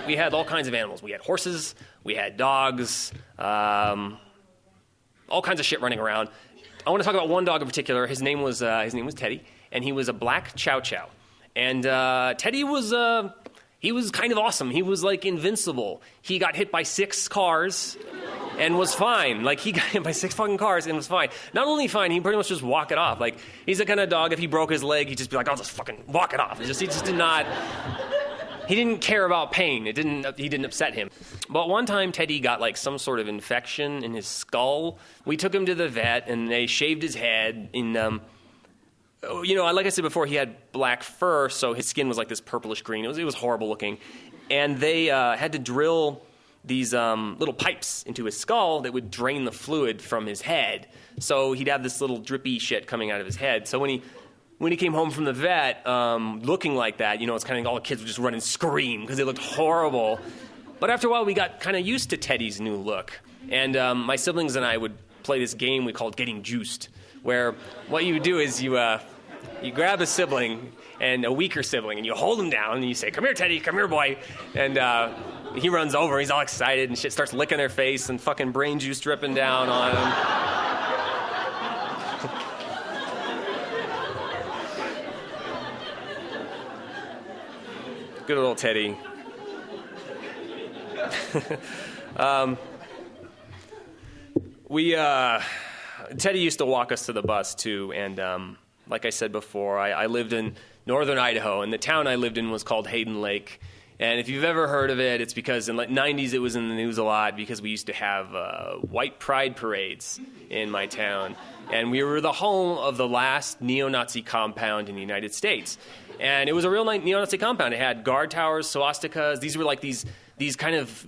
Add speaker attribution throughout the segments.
Speaker 1: we had all kinds of animals. We had horses, we had dogs, all kinds of shit running around. I want to talk about one dog in particular. His name was Teddy, and he was a black Chow Chow. And Teddy was he was kind of awesome. He was like invincible. He got hit by 6 cars and was fine. Like, he got hit by 6 fucking cars and was fine. Not only fine, he pretty much just walk it off. Like, he's the kind of dog, if he broke his leg, he'd just be like, I'll just fucking walk it off. He just did not... He didn't care about pain. He didn't upset him. But one time, Teddy got like some sort of infection in his skull. We took him to the vet, and they shaved his head. Like I said before, he had black fur, so his skin was like this purplish green. It was horrible looking. And they had to drill these little pipes into his skull that would drain the fluid from his head. So he'd have this little drippy shit coming out of his head. So when he came home from the vet looking like that, it's kind of all the kids would just run and scream because they looked horrible. But after a while, we got kind of used to Teddy's new look. And my siblings and I would play this game we called Getting Juiced, where what you would do is you grab a sibling, and a weaker sibling, and you hold him down, and you say, come here, Teddy, come here, boy. And he runs over, he's all excited, and shit starts licking their face, and fucking brain juice dripping down on him. Good old Teddy. Teddy used to walk us to the bus, too, and like I said before, I lived in northern Idaho, and the town I lived in was called Hayden Lake. And if you've ever heard of it, it's because in the 90s it was in the news a lot because we used to have white pride parades in my town. And we were the home of the last neo-Nazi compound in the United States. And it was a real neo-Nazi compound. It had guard towers, swastikas. These were like these kind of,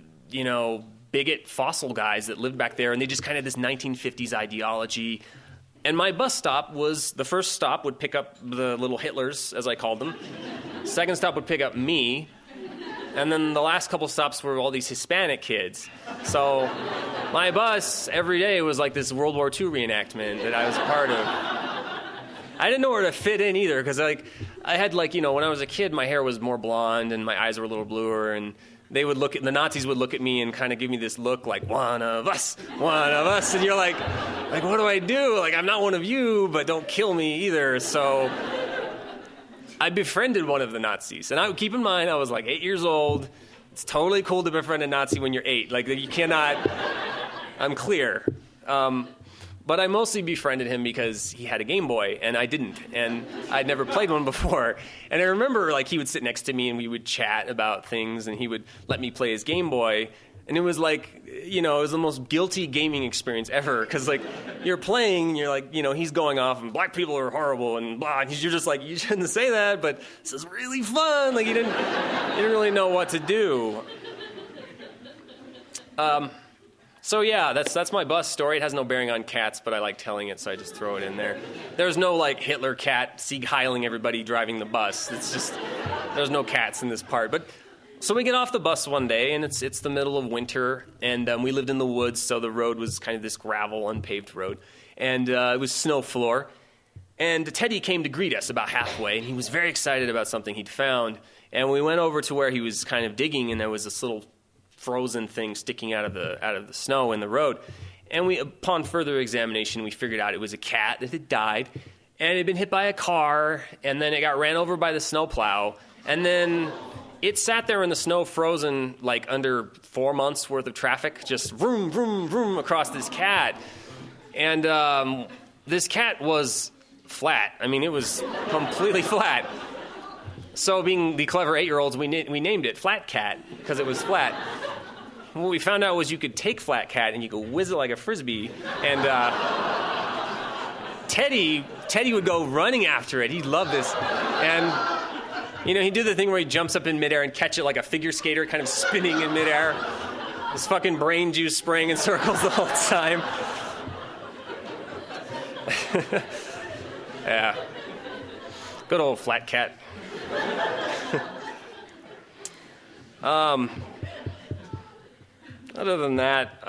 Speaker 1: bigot fossil guys that lived back there, and they just kind of had this 1950s ideology. And my bus stop was, the first stop would pick up the little Hitlers, as I called them. Second stop would pick up me. And then the last couple stops were all these Hispanic kids. So my bus every day was like this World War II reenactment that I was a part of. I didn't know where to fit in either, because I had when I was a kid, my hair was more blonde and my eyes were a little bluer, and the Nazis would look at me and kind of give me this look like, one of us, and you're like, what do I do? Like, I'm not one of you, but don't kill me either. So I befriended one of the Nazis, and keep in mind, I was like 8 years old. It's totally cool to befriend a Nazi when you're 8. Like, you cannot, I'm clear. But I mostly befriended him because he had a Game Boy, and I didn't. And I'd never played one before. And I remember, he would sit next to me, and we would chat about things, and he would let me play his Game Boy. And it was it was the most guilty gaming experience ever. Because, you're playing, and you're like, he's going off, and black people are horrible, and blah. And you're just like, you shouldn't say that, but this is really fun. You didn't really know what to do. So yeah, that's my bus story. It has no bearing on cats, but I like telling it, so I just throw it in there. There's no Hitler cat Sieg Heiling everybody driving the bus. It's just there's no cats in this part. But so we get off the bus one day, and it's the middle of winter, and we lived in the woods, so the road was kind of this gravel, unpaved road, and it was snow floor. And Teddy came to greet us about halfway, and he was very excited about something he'd found. And we went over to where he was kind of digging, and there was this little frozen thing sticking out of the snow in the road. And upon further examination, we figured out it was a cat that had died, and it had been hit by a car, and then it got ran over by the snowplow, and then it sat there in the snow frozen under 4 months worth of traffic, just vroom, vroom, vroom across this cat. And this cat was flat. I mean, it was completely flat. So being the clever 8-year-olds, we named it Flat Cat because it was flat. What we found out was you could take Flat Cat and you could whiz it like a Frisbee. And Teddy would go running after it. He loved this. And, he'd do the thing where he jumps up in midair and catch it like a figure skater, kind of spinning in midair. His fucking brain juice spraying in circles the whole time. Yeah. Good old Flat Cat. Other than that,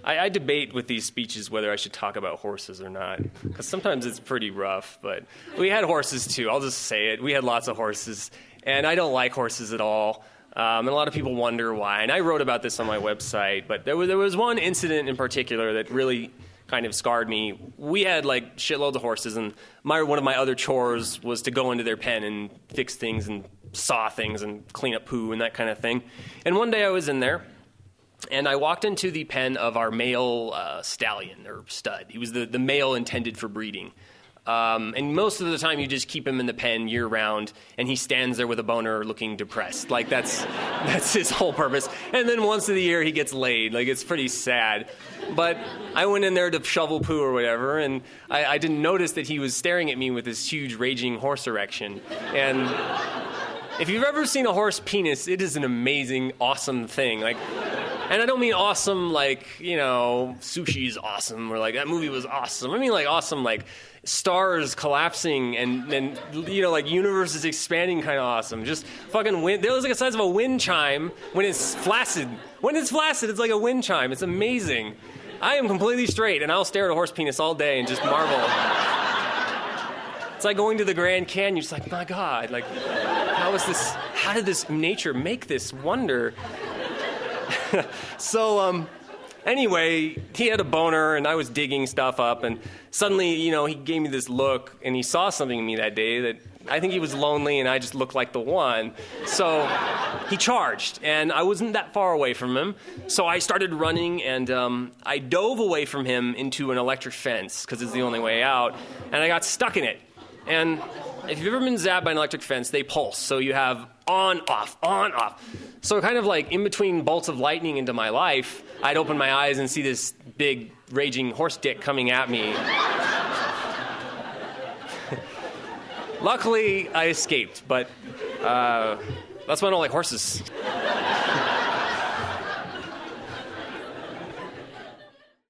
Speaker 1: I debate with these speeches whether I should talk about horses or not, because sometimes it's pretty rough, but we had horses too. I'll just say it. We had lots of horses, and I don't like horses at all. And a lot of people wonder why. And I wrote about this on my website, but there was one incident in particular that really kind of scarred me. We had like shitloads of horses, and one of my other chores was to go into their pen and fix things and saw things and clean up poo and that kind of thing. And one day I was in there, and I walked into the pen of our male stallion or stud. He was the male intended for breeding. And most of the time you just keep him in the pen year round, and he stands there with a boner looking depressed. Like that's his whole purpose. And then once a year he gets laid. Like, it's pretty sad. But I went in there to shovel poo or whatever, and I didn't notice that he was staring at me with this huge raging horse erection. And if you've ever seen a horse penis, it is an amazing, awesome thing. Like, and I don't mean awesome like, sushi is awesome, or like that movie was awesome. I mean like awesome like stars collapsing and like universe is expanding kind of awesome. Just fucking wind. It was like the size of a wind chime when it's flaccid. When it's flaccid, it's like a wind chime. It's amazing. I am completely straight, and I'll stare at a horse penis all day and just marvel. It's like going to the Grand Canyon. You're just like, my God, like, how did this nature make this wonder? So, anyway, he had a boner, and I was digging stuff up, and suddenly, he gave me this look, and he saw something in me that day that I think he was lonely, and I just looked like the one. So he charged, and I wasn't that far away from him, so I started running, and I dove away from him into an electric fence, because it's the only way out, and I got stuck in it. And if you've ever been zapped by an electric fence, they pulse, so you have on, off, on, off. So kind of like in between bolts of lightning into my life, I'd open my eyes and see this big, raging horse dick coming at me. Luckily, I escaped, but that's why I don't like horses.